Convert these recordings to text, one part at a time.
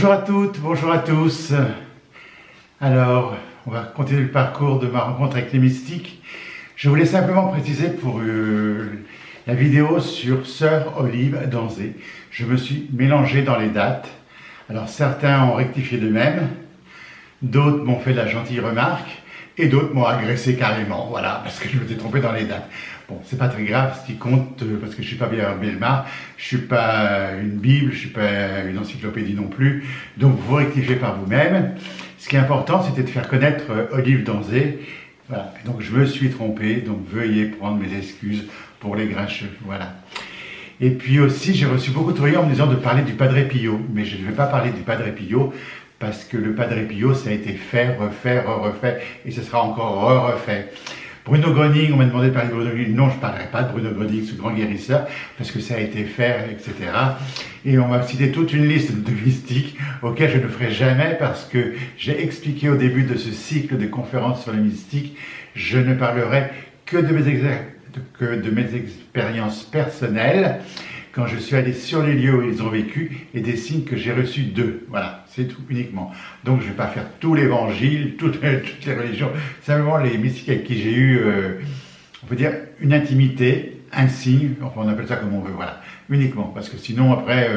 Bonjour à toutes, bonjour à tous. Alors, on va continuer le parcours de ma rencontre avec les mystiques. Je voulais simplement préciser pour la vidéo sur Sœur Olive Danzé. Je me suis mélangé dans les dates. Alors certains ont rectifié d'eux-mêmes, d'autres m'ont fait de la gentille remarque, et d'autres m'ont agressé carrément, voilà, parce que je me suis trompé dans les dates. Bon, c'est pas très grave, ce qui compte, parce que je suis pas Pierre Bellemare, je suis pas une Bible, je suis pas une encyclopédie non plus, donc vous rectifiez par vous-même. Ce qui est important, c'était de faire connaître Olive Danzé, voilà, donc je me suis trompé, donc veuillez prendre mes excuses pour les grincheux, voilà. Et puis aussi, j'ai reçu beaucoup de courriers en me disant de parler du Padre Pio, mais je ne vais pas parler du Padre Pio, parce que le Padre Pio, ça a été fait, refait, refait, et ce sera encore refait. Bruno Gröning, on m'a demandé de parler de Bruno Gröning. Non, je ne parlerai pas de Bruno Gröning, ce grand guérisseur, parce que ça a été fait, etc. Et on m'a cité toute une liste de mystiques auxquels je ne ferai jamais, parce que j'ai expliqué au début de ce cycle de conférences sur les mystiques, je ne parlerai que de mes expériences personnelles, quand je suis allé sur les lieux où ils ont vécu et des signes que j'ai reçus d'eux. Voilà, c'est tout uniquement. Donc je ne vais pas faire tout l'évangile, toutes les religions, simplement les mystiques avec qui j'ai eu, on peut dire, une intimité, un signe, enfin on appelle ça comme on veut, voilà, uniquement. Parce que sinon après,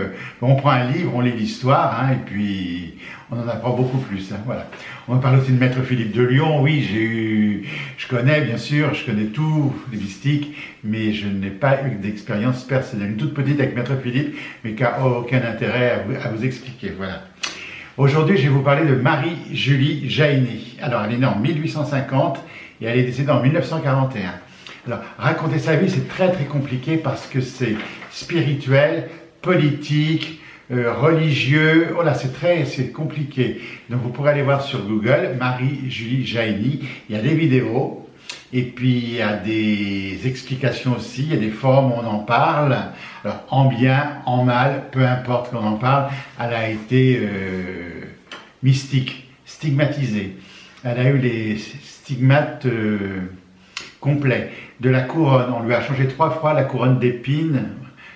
on prend un livre, on lit l'histoire, hein, et puis on en apprend beaucoup plus, hein, voilà. On va parler aussi de Maître Philippe de Lyon, oui, je connais bien sûr, je connais tous les mystiques, mais je n'ai pas eu d'expérience personnelle. Une toute petite avec Maître Philippe, mais qui n'a aucun intérêt à vous expliquer, voilà. Aujourd'hui, je vais vous parler de Marie-Julie Jahenny. Alors, elle est née en 1850 et elle est décédée en 1941. Alors, raconter sa vie, c'est très très compliqué parce que c'est spirituel, politique, religieux, oh là, c'est compliqué. Donc vous pourrez aller voir sur Google, Marie-Julie Jahenny, il y a des vidéos, et puis il y a des explications aussi, il y a des forums où on en parle, alors en bien, en mal, peu importe qu'on en parle, elle a été mystique, stigmatisée, elle a eu les stigmates complets, de la couronne, on lui a changé 3 fois la couronne d'épines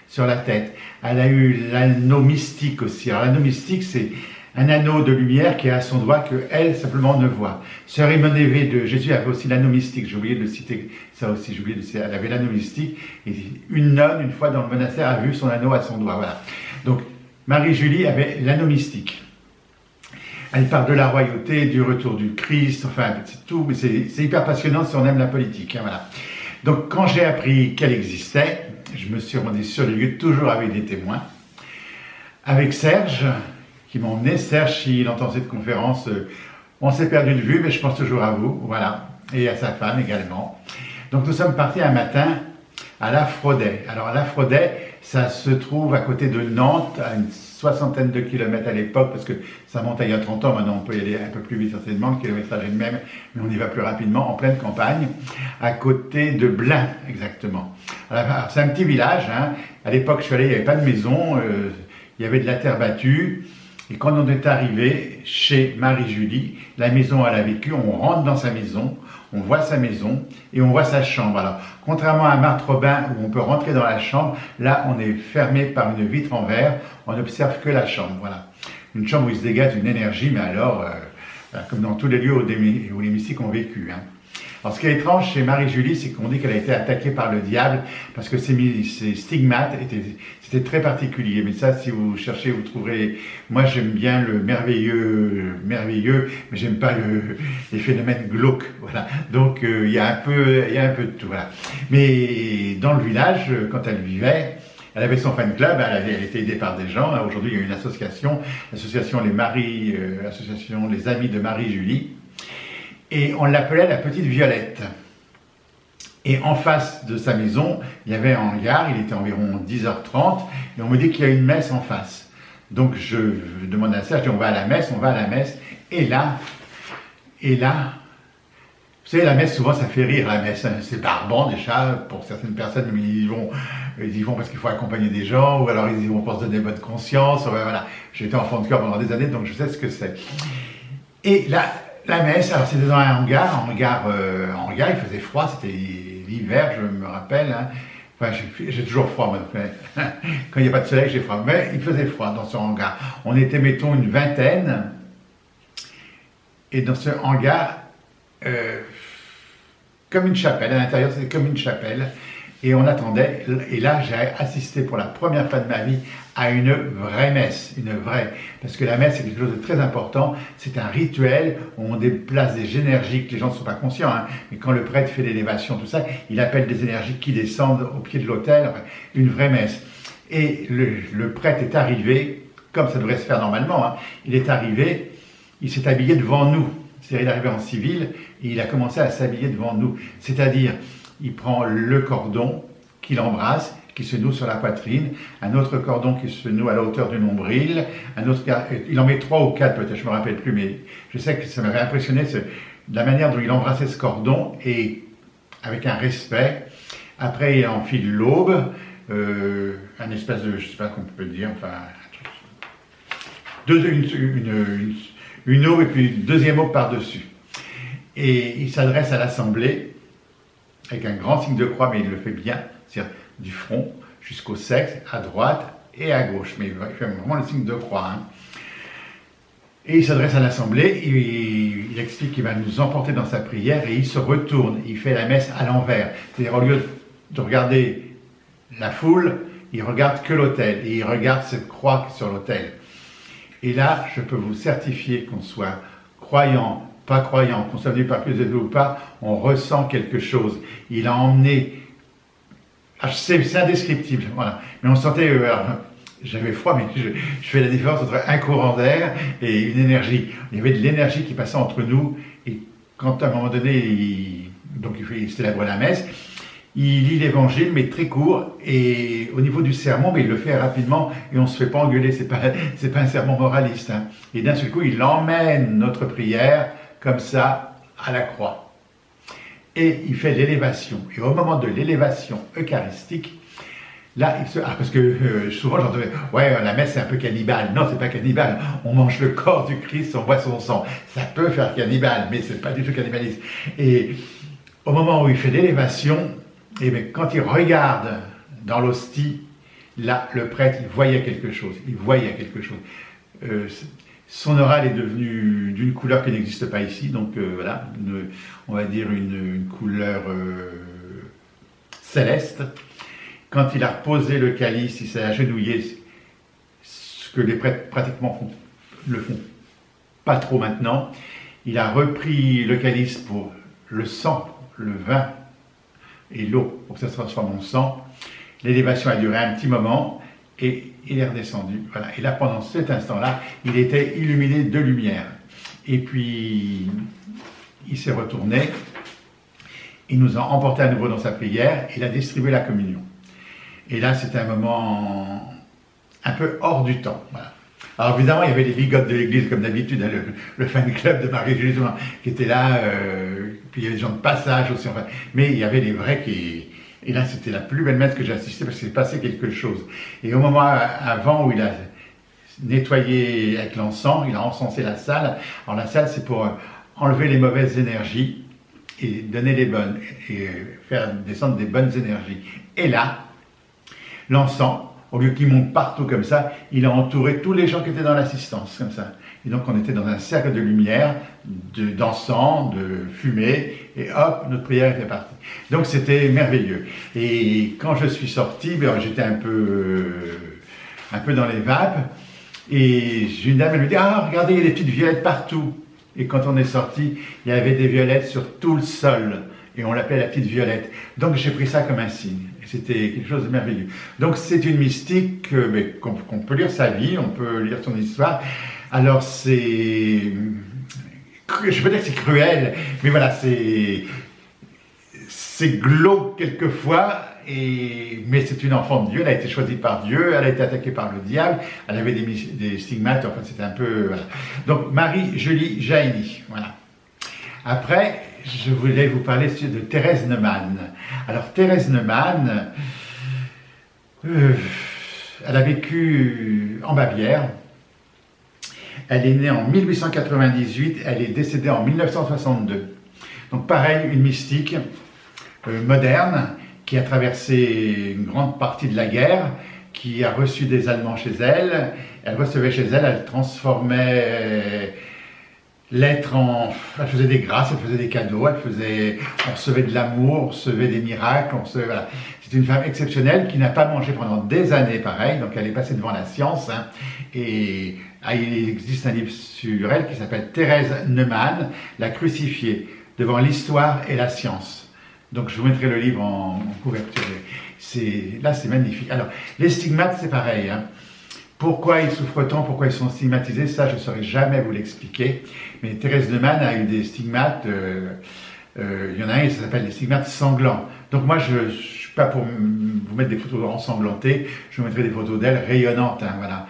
sur la tête. Elle a eu l'anneau mystique aussi. Alors l'anneau mystique, c'est un anneau de lumière qui est à son doigt que elle simplement ne voit. Sœur Hyménée de Jésus avait aussi l'anneau mystique. J'ai oublié de citer ça aussi. J'ai oublié de citer. Elle avait l'anneau mystique. Et une nonne, une fois dans le monastère, a vu son anneau à son doigt. Voilà. Donc Marie-Julie avait l'anneau mystique. Elle parle de la royauté, du retour du Christ. Enfin, c'est tout. Mais c'est hyper passionnant si on aime la politique. Hein, voilà. Donc quand j'ai appris qu'elle existait, je me suis rendu sur les lieux, toujours avec des témoins, avec Serge, qui m'a emmené. Serge, s'il entend cette conférence, on s'est perdu de vue, mais je pense toujours à vous, voilà, et à sa femme également. Donc nous sommes partis un matin à La Fraudet. Alors La Fraudet, ça se trouve à côté de Nantes, à une 60aine de kilomètres à l'époque, parce que ça monte il y a 30 ans, maintenant on peut y aller un peu plus vite certainement, le kilométrage est le même, mais on y va plus rapidement, en pleine campagne, à côté de Blain, exactement. Alors, c'est un petit village, hein. À l'époque je suis allé, il n'y avait pas de maison, il y avait de la terre battue, et quand on est arrivé chez Marie-Julie, la maison elle a vécu, on rentre dans sa maison, on voit sa maison et on voit sa chambre. Alors, contrairement à Marthe Robin où on peut rentrer dans la chambre, là on est fermé par une vitre en verre, on n'observe que la chambre, voilà. Une chambre où il se dégage une énergie, mais alors, comme dans tous les lieux où les mystiques ont vécu, hein. Alors ce qui est étrange chez Marie-Julie, c'est qu'on dit qu'elle a été attaquée par le diable, parce que ses stigmates c'était très particulier. Mais ça, si vous cherchez, vous trouverez. Moi, j'aime bien le merveilleux, mais j'aime pas les phénomènes glauques. Voilà. Donc il y a un peu de tout. Voilà. Mais dans le village, quand elle vivait, elle avait son fan club, elle était aidée par des gens. Aujourd'hui, il y a une association, l'association Les Amis de Marie-Julie. Et on l'appelait la petite Violette. Et en face de sa maison, il y avait un hangar, il était environ 10h30, et on me dit qu'il y a une messe en face. Donc je demande à Serge, on va à la messe, et là, vous savez, la messe, souvent, ça fait rire, la messe. C'est barbant, déjà, pour certaines personnes, mais ils y vont parce qu'il faut accompagner des gens, ou alors ils y vont pour se donner bonne conscience. Voilà. J'ai été enfant de cœur pendant des années, donc je sais ce que c'est. Et là, la messe, alors c'était dans un hangar, il faisait froid, c'était l'hiver, je me rappelle, hein, Enfin, j'ai toujours froid, moi. Quand il n'y a pas de soleil, j'ai froid. Mais il faisait froid dans ce hangar. On était, mettons, une vingtaine. Et dans ce hangar, comme une chapelle, à l'intérieur, c'était comme une chapelle. Et on attendait. Et là, j'ai assisté pour la première fois de ma vie à une vraie messe. Une vraie. Parce que la messe, c'est quelque chose de très important. C'est un rituel où on déplace des énergies que les gens ne sont pas conscients. Hein. Mais quand le prêtre fait l'élévation, tout ça, il appelle des énergies qui descendent au pied de l'autel. Une vraie messe. Et le prêtre est arrivé, comme ça devrait se faire normalement. Hein. Il est arrivé, il s'est habillé devant nous. C'est-à-dire, il est arrivé en civil et il a commencé à s'habiller devant nous. C'est-à-dire, il prend le cordon qu'il embrasse, qui se noue sur la poitrine, un autre cordon qui se noue à la hauteur du nombril, un autre, il en met 3 ou 4 peut-être, je ne me rappelle plus, mais je sais que ça m'avait impressionné la manière dont il embrassait ce cordon, et avec un respect. Après, il enfile l'aube, un espèce de, je ne sais pas comment on peut dire, enfin, une aube et puis une deuxième aube par-dessus. Et il s'adresse à l'assemblée, avec un grand signe de croix, mais il le fait bien, c'est-à-dire du front jusqu'au sexe, à droite et à gauche, mais il fait vraiment le signe de croix. Hein. Et il s'adresse à l'assemblée, il explique qu'il va nous emporter dans sa prière et il se retourne, il fait la messe à l'envers. C'est-à-dire au lieu de regarder la foule, il regarde que l'autel et il regarde cette croix sur l'autel. Et là, je peux vous certifier qu'on soit croyant, pas croyant, qu'on soit venu par plus de Dieu ou pas, on ressent quelque chose. Il a emmené, c'est indescriptible, voilà. Mais on sentait, j'avais froid, mais je fais la différence entre un courant d'air et une énergie. Il y avait de l'énergie qui passait entre nous, et quand à un moment donné, il célèbre la messe, il lit l'évangile, mais très court, et au niveau du sermon, mais il le fait rapidement, et on ne se fait pas engueuler, c'est pas un sermon moraliste. Hein. Et d'un seul coup, il emmène notre prière, comme ça, à la croix. Et il fait l'élévation. Et au moment de l'élévation eucharistique, là, parce que souvent j'entendais, ouais, la messe c'est un peu cannibale. Non, c'est pas cannibale. On mange le corps du Christ, on boit son sang. Ça peut faire cannibale, mais c'est pas du tout cannibalisme. Et au moment où il fait l'élévation, et bien, quand il regarde dans l'hostie, là, le prêtre, il voyait quelque chose. Il voyait quelque chose. Son oral est devenu d'une couleur qui n'existe pas ici, donc voilà, on va dire une couleur céleste. Quand il a reposé le calice, il s'est agenouillé, ce que les prêtres pratiquement le font pas trop maintenant. Il a repris le calice pour le sang, le vin et l'eau, pour que ça se transforme en sang. L'élévation a duré un petit moment et il est redescendu. Voilà. Et là, pendant cet instant-là, il était illuminé de lumière. Et puis, il s'est retourné, il nous a emportés à nouveau dans sa prière, il a distribué la communion. Et là, c'était un moment un peu hors du temps. Voilà. Alors évidemment, il y avait les bigotes de l'église, comme d'habitude, hein, le fan club de Marie-Julie, qui était là, puis il y avait des gens de passage aussi, enfin, mais il y avait les vrais qui... Et là, c'était la plus belle messe que j'ai assistée parce qu'il s'est passé quelque chose. Et au moment avant où il a nettoyé avec l'encens, il a encensé la salle. Alors la salle, c'est pour enlever les mauvaises énergies et donner les bonnes, et faire descendre des bonnes énergies. Et là, l'encens, au lieu qu'il monte partout comme ça, il a entouré tous les gens qui étaient dans l'assistance, comme ça. Et donc on était dans un cercle de lumière, d'encens, de fumée, et hop, notre prière était partie. Donc c'était merveilleux. Et quand je suis sorti, ben, j'étais un peu dans les vapes, et une dame, elle me dit, ah, regardez, il y a des petites violettes partout. Et quand on est sorti, il y avait des violettes sur tout le sol, et on l'appelait la petite violette. Donc j'ai pris ça comme un signe. C'était quelque chose de merveilleux. Donc c'est une mystique qu'on peut lire sa vie, on peut lire son histoire. Alors c'est... Je peux dire que c'est cruel, mais voilà, c'est glauque quelquefois, mais c'est une enfant de Dieu, elle a été choisie par Dieu, elle a été attaquée par le diable, elle avait des stigmates, enfin c'était un peu... Voilà. Donc Marie-Julie Jaini, voilà. Après, je voulais vous parler de Thérèse Neumann. Alors Thérèse Neumann, elle a vécu en Bavière. Elle est née en 1898, elle est décédée en 1962. Donc pareil, une mystique moderne qui a traversé une grande partie de la guerre, qui a reçu des Allemands chez elle. Elle recevait chez elle, elle transformait l'être en... Elle faisait des grâces, elle faisait des cadeaux, on recevait de l'amour, on recevait des miracles, voilà. C'est une femme exceptionnelle qui n'a pas mangé pendant des années, pareil, donc elle est passée devant la science, hein, et il existe un livre sur elle qui s'appelle Thérèse Neumann, La crucifiée, devant l'histoire et la science. Donc je vous mettrai le livre en couverture. Là, c'est magnifique. Alors, les stigmates, c'est pareil, hein. Pourquoi ils souffrent tant, pourquoi ils sont stigmatisés, ça je ne saurais jamais vous l'expliquer. Mais Thérèse Neumann a eu des stigmates, il y en a un, ça s'appelle les stigmates sanglants. Donc moi, je ne suis pas pour vous mettre des photos ensanglantées, je vous mettrai des photos d'elle rayonnantes, hein, voilà.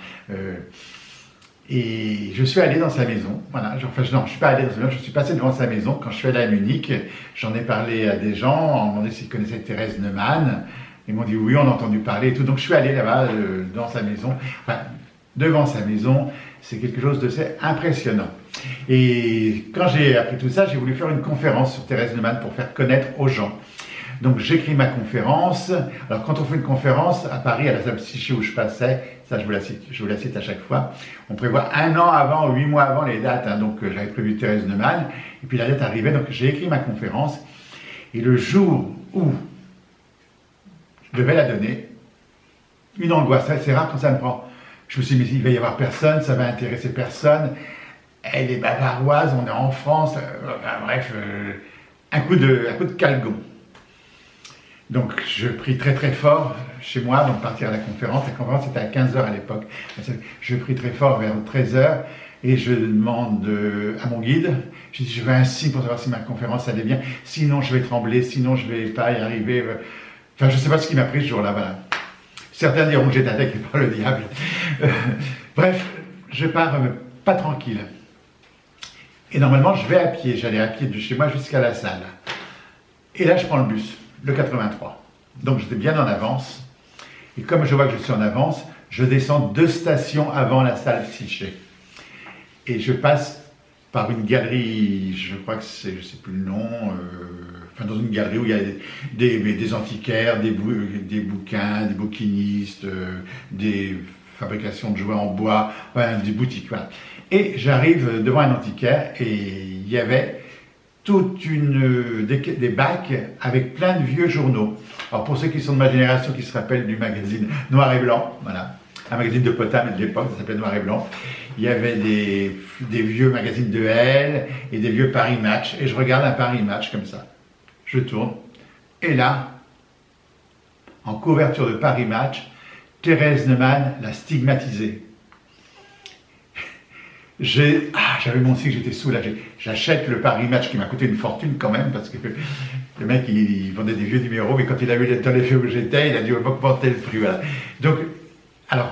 Et je suis allé dans sa maison, voilà. Enfin, non, je ne suis pas allé dans sa maison, je suis passé devant sa maison quand je suis allé à Munich. J'en ai parlé à des gens, on m'a demandé s'ils connaissaient Thérèse Neumann. Ils m'ont dit oui, on a entendu parler et tout. Donc je suis allé là-bas, dans sa maison, enfin, devant sa maison. C'est quelque chose d'assez impressionnant. Et quand j'ai appris tout ça, j'ai voulu faire une conférence sur Thérèse Neumann pour faire connaître aux gens. Donc j'écris ma conférence. Alors quand on fait une conférence à Paris, à la salle Psyché où je passais, ça je vous la cite à chaque fois, on prévoit 1 an avant ou 8 mois avant les dates. Hein, donc j'avais prévu Thérèse Neumann, et puis la date arrivait, donc j'ai écrit ma conférence. Et le jour où je devais la donner, une angoisse, c'est rare quand ça me prend. Je me suis dit, mais il va y avoir personne, ça va intéresser personne. Elle est bavaroise, on est en France, bref, un coup de calgon. Donc je prie très très fort chez moi, donc partir à la conférence. La conférence était à 15h à l'époque. Je prie très fort vers 13h et je demande à mon guide, je dis je veux un signe pour savoir si ma conférence allait bien, sinon je vais trembler, sinon je ne vais pas y arriver. Enfin je ne sais pas ce qui m'a pris ce jour-là, voilà. Certains diront que j'étais attaqué par le diable. Bref, je pars pas tranquille. Et normalement je vais à pied, j'allais à pied de chez moi jusqu'à la salle. Et là je prends le bus. Le 83. Donc j'étais bien en avance. Et comme je vois que je suis en avance, je descends 2 stations avant la salle Psyché. Et je passe par une galerie, je crois que c'est, je ne sais plus le nom, enfin dans une galerie où il y a des antiquaires, des bouquins, des bouquinistes, des fabrications de jouets en bois, enfin, des boutiques. Voilà. Et j'arrive devant un antiquaire et il y avait des bacs avec plein de vieux journaux. Alors pour ceux qui sont de ma génération, qui se rappellent du magazine Noir et Blanc, voilà, un magazine de Potam de l'époque, ça s'appelait Noir et Blanc, il y avait des vieux magazines de Elle et des vieux Paris Match, et je regarde un Paris Match comme ça. Je tourne, et là, en couverture de Paris Match, Thérèse Neumann l'a stigmatisée. J'avais mon cycle, j'étais soulagé. J'achète le Paris Match qui m'a coûté une fortune quand même, parce que le mec, il vendait des vieux numéros, mais quand il a vu dans l'effet où j'étais, il a dû augmenter le prix. Voilà. Donc, alors,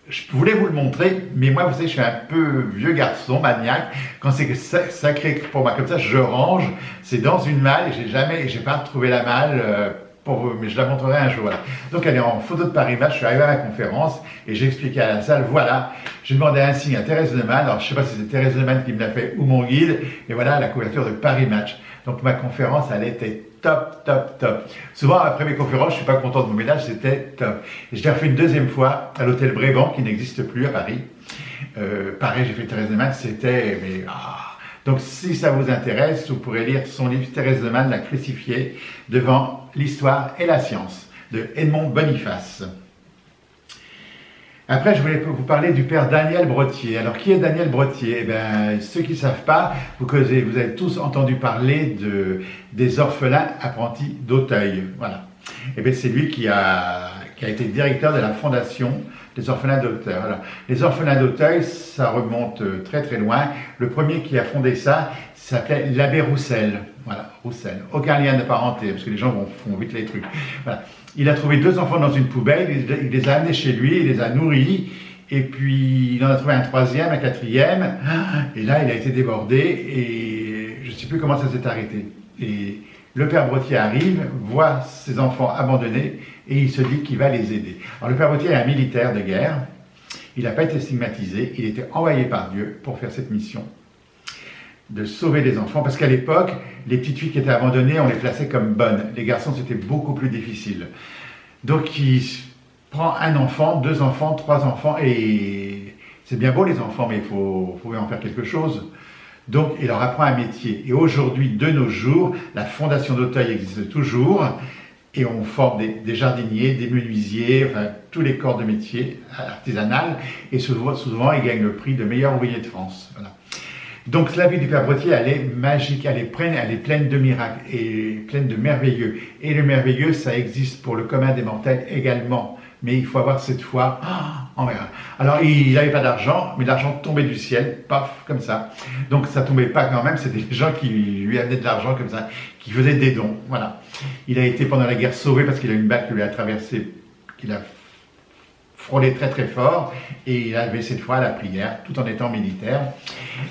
je voulais vous le montrer, mais moi, vous savez, je suis un peu vieux garçon, maniaque. Quand c'est sacré pour moi comme ça, je range. C'est dans une malle et j'ai pas retrouvé la malle. Mais je la montrerai un jour. Voilà. Donc elle est en photo de Paris Match, je suis arrivé à la conférence et j'ai expliqué à la salle, voilà, j'ai demandé un signe à Thérèse Neumann, alors je ne sais pas si c'est Thérèse Neumann qui me l'a fait ou mon guide, et voilà la couverture de Paris Match. Donc ma conférence, elle était top, top, top. Souvent après mes conférences, je ne suis pas content de mon ménage, c'était top. Et je l'ai refait une 2e fois à l'hôtel Bréban qui n'existe plus à Paris. Pareil, j'ai fait Thérèse Neumann, c'était... Donc si ça vous intéresse, vous pourrez lire son livre Thérèse Neumann, La crucifiée, devant l'histoire et la science, de Edmond Boniface. Après, je voulais vous parler du père Daniel Brottier. Alors, qui est Daniel Brottier? Eh bien, ceux qui ne savent pas, vous avez tous entendu parler des orphelins apprentis d'Auteuil. Voilà. Eh bien, c'est lui qui a été directeur de la fondation des orphelins d'Auteuil. Alors, les orphelins d'Auteuil, ça remonte très très loin. Le premier qui a fondé ça s'appelait l'abbé Roussel. Voilà, Roussel. Aucun lien de parenté, parce que les gens font vite les trucs. Voilà. Il a trouvé 2 enfants dans une poubelle, il les a amenés chez lui, il les a nourris, et puis il en a trouvé un 3e, un 4e, et là il a été débordé, et je ne sais plus comment ça s'est arrêté. Et le père Brottier arrive, voit ses enfants abandonnés, et il se dit qu'il va les aider. Alors le père Brottier est un militaire de guerre, il n'a pas été stigmatisé, il était envoyé par Dieu pour faire cette mission. de sauver les enfants, parce qu'à l'époque, les petites filles qui étaient abandonnées, on les plaçait comme bonnes. Les garçons, c'était beaucoup plus difficile. Donc, il prend un enfant, 2 enfants, 3 enfants, et c'est bien beau les enfants, mais il faut en faire quelque chose. Donc, il leur apprend un métier. Et aujourd'hui, de nos jours, la Fondation d'Auteuil existe toujours, et on forme des jardiniers, des menuisiers, enfin, tous les corps de métier artisanal, et souvent, ils gagnent le prix de meilleur ouvrier de France. Voilà. Donc la vie du Père Brottier, elle est magique, elle est pleine de miracles et pleine de merveilleux. Et le merveilleux, ça existe pour le commun des mortels également. Mais il faut avoir cette foi en verra. Alors il n'avait pas d'argent, mais l'argent tombait du ciel, paf, comme ça. Donc ça tombait pas quand même, c'était des gens qui lui amenaient de l'argent comme ça, qui faisaient des dons. Voilà. Il a été pendant la guerre sauvé parce qu'il a une balle qui lui a traversé, qu'il a frôlé très très fort, et il avait cette fois la prière, tout en étant militaire.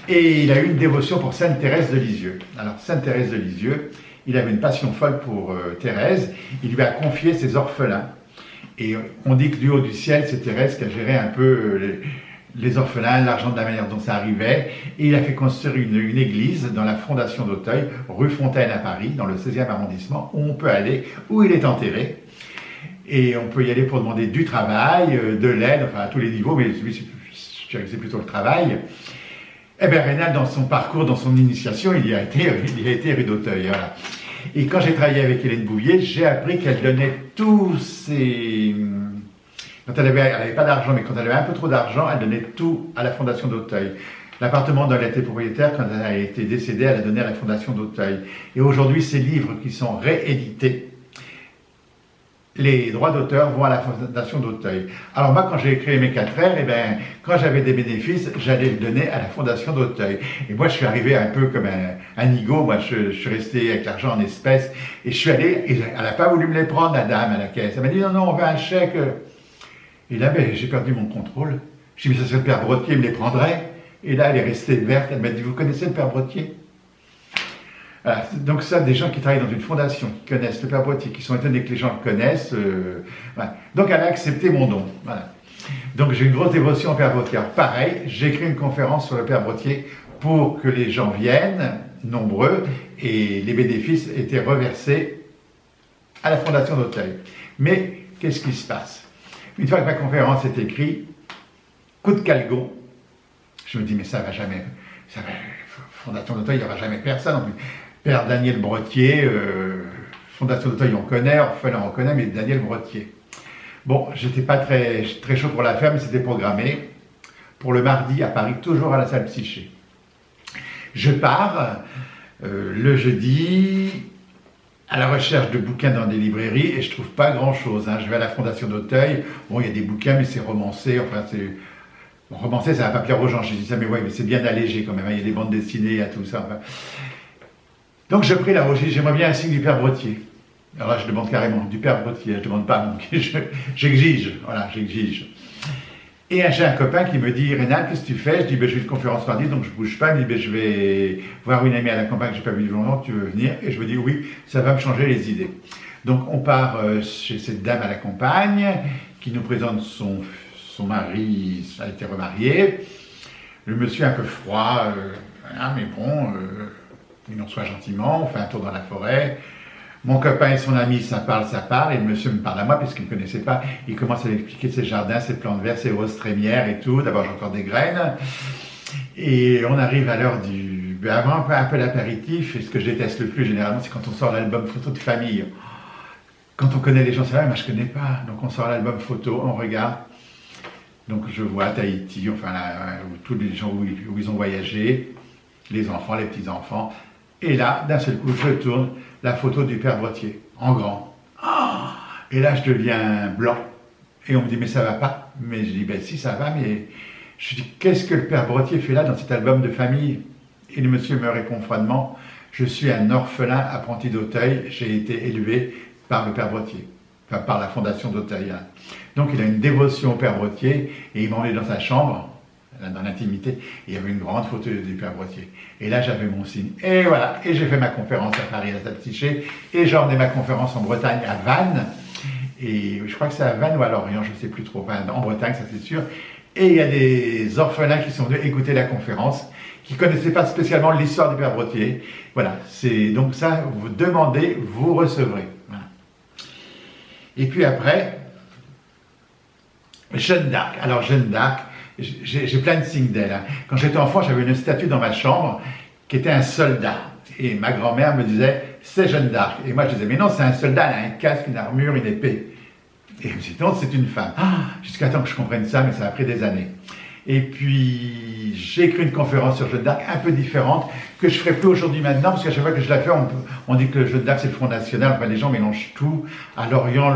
Et il a eu une dévotion pour Sainte Thérèse de Lisieux. Alors Sainte Thérèse de Lisieux, il avait une passion folle pour Thérèse, il lui a confié ses orphelins. Et on dit que du haut du ciel, c'est Thérèse qui a géré un peu les orphelins, l'argent de la manière dont ça arrivait. Et il a fait construire une église dans la Fondation d'Auteuil, rue Fontaine à Paris, dans le 16e arrondissement, où on peut aller, où il est enterré. Et on peut y aller pour demander du travail, de l'aide, enfin à tous les niveaux, mais lui, je dirais que c'est plutôt le travail. Eh bien, Rénal, dans son parcours, dans son initiation, il a été rue d'Auteuil. Voilà. Et quand j'ai travaillé avec Hélène Bouvier, j'ai appris qu'elle donnait tous ses... Quand elle avait pas d'argent, mais quand elle avait un peu trop d'argent, elle donnait tout à la Fondation d'Auteuil. L'appartement dont elle était propriétaire, quand elle a été décédée, elle a donné à la Fondation d'Auteuil. Et aujourd'hui, ces livres qui sont réédités, les droits d'auteur vont à la Fondation d'Auteuil. Alors moi, quand j'ai créé mes 4 R, eh ben, quand j'avais des bénéfices, j'allais le donner à la Fondation d'Auteuil. Et moi, je suis arrivé un peu comme un nigaud. Moi, je suis resté avec l'argent en espèces. Et je suis allé, et elle n'a pas voulu me les prendre, la dame, à la caisse. Elle m'a dit, non, non, on veut un chèque. Et là, ben, j'ai perdu mon contrôle. J'ai dit, mais ça serait le Père Brottier, il me les prendrait. Et là, elle est restée verte. Elle m'a dit, vous connaissez le Père Brottier? Voilà. Donc ça, des gens qui travaillent dans une fondation, qui connaissent le Père Brottier, qui sont étonnés que les gens le connaissent. Voilà. Donc elle a accepté mon don. Voilà. Donc j'ai une grosse dévotion au Père Brottier. Alors pareil, j'ai écrit une conférence sur le Père Brottier pour que les gens viennent, nombreux, et les bénéfices étaient reversés à la Fondation d'Auteuil. Mais qu'est-ce qui se passe? Une fois que ma conférence est écrite, coup de calgon, je me dis mais ça va jamais, Fondation d'Auteuil, il n'y aura jamais personne non plus. Père Daniel Brottier, Fondation d'Auteuil on connaît, orphelin on connaît, mais Daniel Brottier. Bon, j'étais pas très chaud pour la faire, mais c'était programmé pour le mardi à Paris, toujours à la salle Psyché. Je pars le jeudi à la recherche de bouquins dans des librairies et je trouve pas grand-chose. Hein. Je vais à la Fondation d'Auteuil, bon, il y a des bouquins, mais c'est romancé, enfin c'est... Bon, romancé, ça va pas plaire aux gens. Je dis ça, mais ouais, mais c'est bien allégé quand même. Hein. Il y a des bandes dessinées, il y a tout ça. Enfin. Donc je prie la registre, j'aimerais bien un signe du Père Brottier. Alors là, je demande carrément du Père Brottier, je demande pas, donc j'exige, voilà, j'exige. Et j'ai un copain qui me dit, Rénal, qu'est-ce que tu fais? Je dis, ben, je vais à une conférence mardi, donc je bouge pas. Il me dit, ben, je vais voir une amie à la campagne que j'ai pas vue longtemps, tu veux venir? Et je me dis, oui, ça va me changer les idées. Donc on part chez cette dame à la campagne, qui nous présente son mari, a été remarié. Le monsieur un peu froid, hein, mais bon, il nous reçoit gentiment, on fait un tour dans la forêt. Mon copain et son ami, ça parle, et le monsieur me parle à moi, puisqu'il ne me connaissait pas. Il commence à m'expliquer ses jardins, ses plantes vertes, ses roses trémières et tout. D'abord, j'ai encore des graines. Et on arrive à l'heure du... avant un peu l'apéritif, et ce que je déteste le plus, généralement, c'est quand on sort l'album photo de famille. Quand on connaît les gens, c'est vrai, moi je ne connais pas. Donc on sort l'album photo, on regarde. Donc je vois Tahiti, enfin là, tous les gens où ils ont voyagé, les enfants, les petits-enfants. Et là, d'un seul coup, je tourne la photo du Père Brottier, en grand. Oh, et là, je deviens blanc. Et on me dit, mais ça va pas. Mais je dis, ben si, ça va, mais... Je dis, qu'est-ce que le Père Brottier fait là dans cet album de famille? Et le monsieur me répond froidement, je suis un orphelin apprenti d'Auteuil, j'ai été élevé par le Père Brottier. Enfin, par la Fondation d'Auteuil. Hein. Donc il a une dévotion au Père Brottier et il m'a emmené dans sa chambre, dans l'intimité, et il y avait une grande photo du Père Brottier. Et là j'avais mon signe. Et voilà, et j'ai fait ma conférence à Paris, à la salle Psyché, et j'ai emmené ma conférence en Bretagne, à Vannes, et je crois que c'est à Vannes ou à Lorient, je ne sais plus trop, enfin, en Bretagne, ça c'est sûr. Et il y a des orphelins qui sont venus écouter la conférence, qui ne connaissaient pas spécialement l'histoire du Père Brottier. Voilà, c'est donc ça, vous demandez, vous recevrez. Voilà. Et puis après, Jeanne d'Arc. Alors Jeanne d'Arc, j'ai plein de signes d'elle. Hein. Quand j'étais enfant, j'avais une statue dans ma chambre qui était un soldat. Et ma grand-mère me disait, c'est Jeanne d'Arc. Et moi je disais, mais non, c'est un soldat, elle a un casque, une armure, une épée. Et je me suis dit, non, c'est une femme. Jusqu'à temps que je comprenne ça, mais ça a pris des années. Et puis, j'ai écrit une conférence sur Jeanne d'Arc un peu différente, que je ne ferai plus aujourd'hui maintenant, parce qu'à chaque fois que je la fais, on dit que Jeanne d'Arc c'est le Front National, enfin, les gens mélangent tout. À Lorient,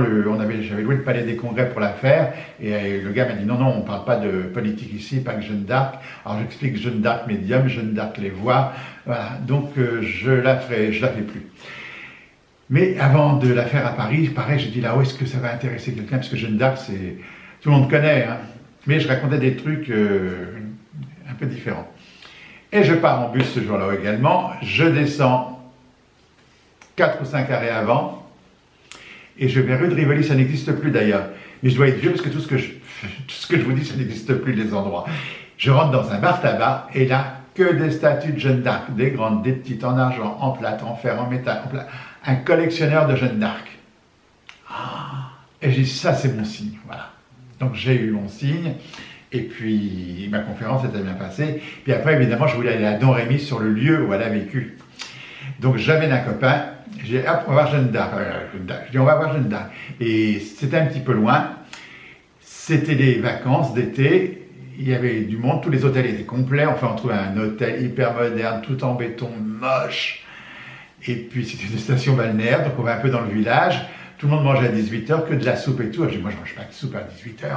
j'avais loué le Palais des Congrès pour la faire, et le gars m'a dit non, non, on ne parle pas de politique ici, pas que Jeanne d'Arc. Alors j'explique Jeanne d'Arc médium, Jeanne d'Arc les voix, voilà, donc je la fais plus. Mais avant de la faire à Paris, pareil, j'ai dit là, où est-ce que ça va intéresser quelqu'un, parce que Jeanne d'Arc, tout le monde connaît, hein. Mais je racontais des trucs un peu différents. Et je pars en bus ce jour-là également. Je descends 4 ou 5 arrêts avant. Et je vais rue de Rivoli, ça n'existe plus d'ailleurs. Mais je dois être vieux parce que tout ce que je vous dis, ça n'existe plus les endroits. Je rentre dans un bar-tabac et là, que des statues de Jeanne d'Arc. Des grandes, des petites, en argent, en plâtre, en fer, en métal, en plâtre. Un collectionneur de Jeanne d'Arc. Et j'ai dit, ça c'est mon signe, voilà. Donc j'ai eu mon signe, et puis ma conférence s'était bien passée. Puis après, évidemment, je voulais aller à Don Rémy sur le lieu où elle a vécu. Donc j'avais un copain, j'ai dit, hop, on va voir Jeanne d'Arc. Je dis, on va voir Jeanne d'Arc. Et c'était un petit peu loin, c'était des vacances d'été, il y avait du monde, tous les hôtels étaient complets, enfin on trouvait un hôtel hyper moderne, tout en béton, moche. Et puis c'était une station balnéaire, donc on va un peu dans le village. Tout le monde mangeait à 18h, que de la soupe et tout. Je dis, moi, je ne mange pas de soupe à 18h.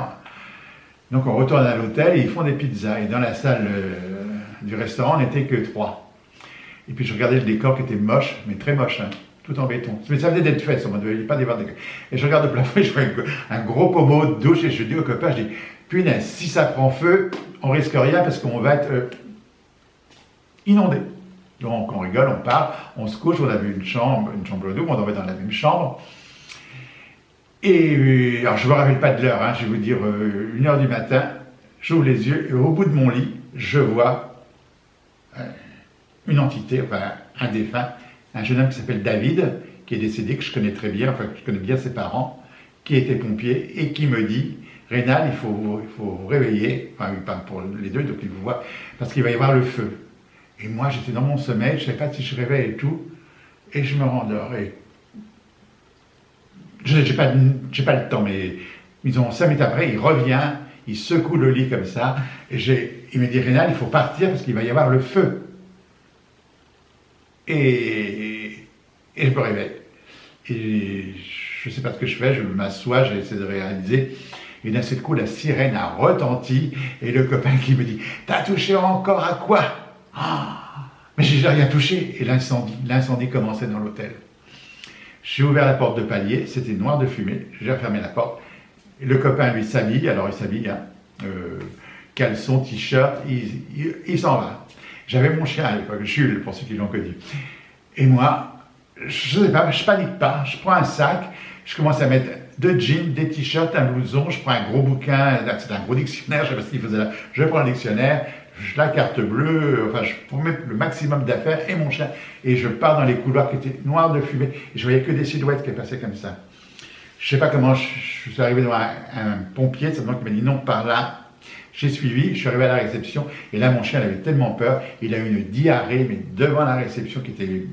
Donc, on retourne à l'hôtel et ils font des pizzas. Et dans la salle du restaurant, on n'était que 3. Et puis, je regardais le décor qui était moche, mais très moche, hein, tout en béton. Mais ça venait d'être fait, ça ne devait pas dévoir des... Et je regarde le plafond et je vois un gros pommeau de douche et je dis au copain, je dis, punaise, si ça prend feu, on risque rien parce qu'on va être inondé. Donc, on rigole, on parle, on se couche, on avait une chambre double, on dormait dans la même chambre. Et alors je ne me rappelle pas de l'heure, hein, je vais vous dire 1h du matin, j'ouvre les yeux et au bout de mon lit, je vois une entité, enfin un défunt, un jeune homme qui s'appelle David, qui est décédé, que je connais très bien, enfin que je connais bien ses parents, qui était pompier et qui me dit, Rénal, il faut vous réveiller, enfin il parle pour les deux, donc il vous voit, parce qu'il va y avoir le feu. Et moi j'étais dans mon sommeil, je ne savais pas si je réveillais et tout, et je me rendors. J'ai pas le temps, mais disons 5 minutes après, il revient, il secoue le lit comme ça, et il me dit, Rénal, il faut partir parce qu'il va y avoir le feu. Et je me réveille. Et je ne sais pas ce que je fais, je m'assois, j'essaie de réaliser, et d'un seul coup, la sirène a retenti, et le copain qui me dit, t'as touché encore à quoi? Mais j'ai rien touché, et l'incendie commençait dans l'hôtel. J'ai ouvert la porte de palier, c'était noir de fumée, j'ai refermé la porte. Et le copain, lui, s'habille, alors il s'habille, hein, caleçon, t-shirt, il s'en va. J'avais mon chien à l'époque, Jules, pour ceux qui l'ont connu. Et moi, je ne sais pas, je panique pas, je prends un sac, je commence à mettre 2 jeans, des t-shirts, un blouson, je prends un gros bouquin, c'est un gros dictionnaire, je ne sais pas ce qu'il faisait là, je prends le dictionnaire, la carte bleue, enfin je promets le maximum d'affaires et mon chien, et je pars dans les couloirs qui étaient noirs de fumée, et je voyais que des silhouettes qui passaient comme ça. Je ne sais pas comment je suis arrivé devant un pompier, c'est moi qui m'a dit non, par là. J'ai suivi, je suis arrivé à la réception, et là mon chien avait tellement peur, il a eu une diarrhée, mais devant la réception qui était...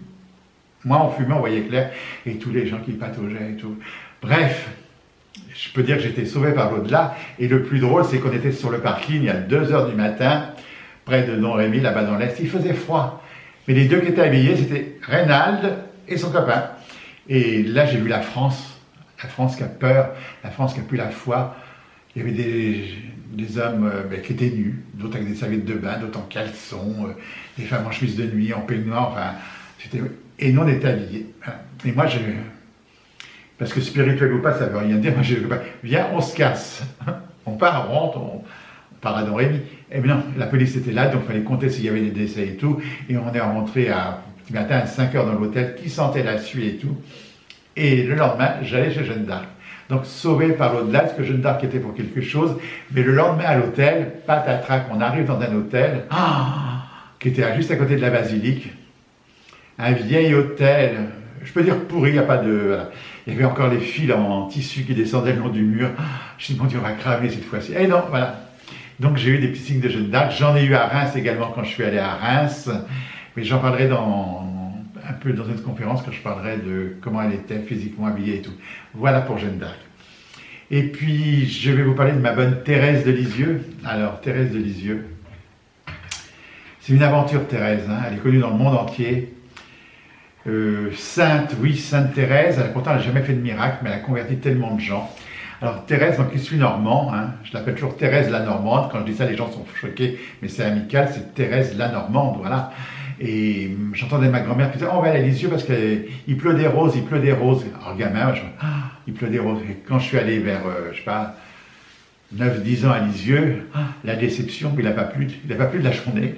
Moi on fumait, on voyait clair, et tous les gens qui pataugeaient et tout. Bref, je peux dire que j'étais sauvé par l'au-delà, et le plus drôle c'est qu'on était sur le parking à 2h du matin, près de Don Rémy, là-bas dans l'Est, il faisait froid. Mais les deux qui étaient habillés, c'était Reynald et son copain. Et là, j'ai vu la France qui a peur, la France qui a plus la foi. Il y avait des hommes qui étaient nus, d'autres avec des serviettes de bain, d'autres en caleçon, des femmes en chemise de nuit, en peignoir, enfin, et nous, on était habillés. Et moi, parce que spirituel ou pas, ça veut rien dire, moi, j'ai dit, viens, on se casse. On part, on rentre, on part à Don Rémy. Eh bien non, la police était là, donc il fallait compter s'il y avait des décès et tout. Et on est rentré petit matin à 5h dans l'hôtel, qui sentait la suie et tout. Et le lendemain, j'allais chez Jeanne d'Arc. Donc sauvé par l'au-delà, parce que Jeanne d'Arc était pour quelque chose. Mais le lendemain à l'hôtel, patatrac, on arrive dans un hôtel. qui était juste à côté de la basilique. Un vieil hôtel, je peux dire pourri, il n'y a pas de... Voilà. Il y avait encore les fils en tissu qui descendaient le long du mur. Je me suis dit, mon Dieu, on va cramer cette fois-ci. Et non, voilà. Donc j'ai eu des petits signes de Jeanne d'Arc. J'en ai eu à Reims également quand je suis allé à Reims. Mais j'en parlerai un peu dans une conférence quand je parlerai de comment elle était physiquement habillée et tout. Voilà pour Jeanne d'Arc. Et puis, je vais vous parler de ma bonne Thérèse de Lisieux. Alors, Thérèse de Lisieux, c'est une aventure, Thérèse. Hein. Elle est connue dans le monde entier. Sainte, oui, Sainte Thérèse. Pourtant, elle n'a jamais fait de miracle, mais elle a converti tellement de gens. Alors, Thérèse, donc, je suis normand. Hein. Je l'appelle toujours Thérèse la Normande. Quand je dis ça, les gens sont choqués, mais c'est amical. C'est Thérèse la Normande, voilà. Et j'entendais ma grand-mère qui disait, oh, on va aller à Lisieux parce qu'il pleut des roses, il pleut des roses. Alors, gamin, il pleut des roses. Et quand je suis allé vers, je sais pas, 9-10 ans à Lisieux, la déception, il n'a pas plu de la journée.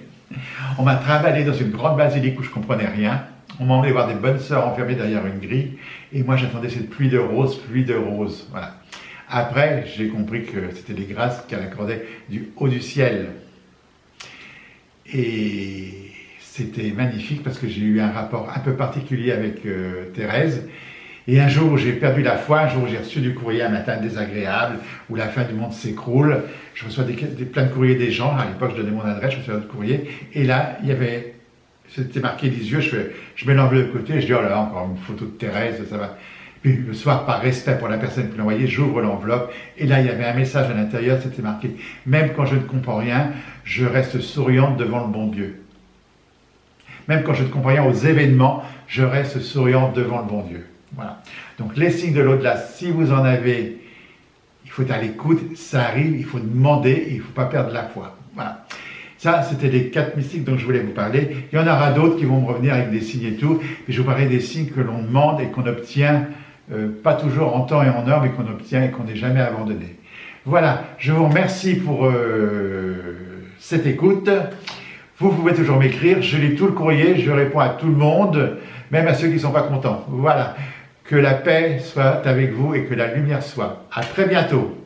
On m'a trimballé dans une grande basilique où je ne comprenais rien. On m'a emmené voir des bonnes sœurs enfermées derrière une grille. Et moi, j'attendais cette pluie de roses, voilà. Après, j'ai compris que c'était des grâces qu'elle accordait du haut du ciel. Et c'était magnifique parce que j'ai eu un rapport un peu particulier avec Thérèse. Et un jour où j'ai perdu la foi, un jour où j'ai reçu du courrier un matin désagréable, où la fin du monde s'écroule, je reçois plein de courriers des gens. À l'époque, je donnais mon adresse, je recevais d'autres courriers. Et là, c'était marqué Lisieux. Je mets l'enveloppe de côté, je dis, oh là là, encore une photo de Thérèse, ça va. Puis le soir, par respect pour la personne qui l'a envoyé, j'ouvre l'enveloppe. Et là, il y avait un message à l'intérieur, c'était marqué, même quand je ne comprends rien, je reste souriante devant le bon Dieu. Même quand je ne comprends rien aux événements, je reste souriante devant le bon Dieu. Voilà. Donc les signes de l'au-delà, si vous en avez, il faut être à l'écoute, ça arrive, il faut demander et il ne faut pas perdre la foi. Voilà. Ça, c'était les 4 mystiques dont je voulais vous parler. Il y en aura d'autres qui vont me revenir avec des signes et tout. Et je vous parlerai des signes que l'on demande et qu'on obtient, pas toujours en temps et en heure, mais qu'on obtient et qu'on n'est jamais abandonné. Voilà, je vous remercie pour cette écoute. Vous pouvez toujours m'écrire, je lis tout le courrier, je réponds à tout le monde, même à ceux qui ne sont pas contents. Voilà, que la paix soit avec vous et que la lumière soit. À très bientôt.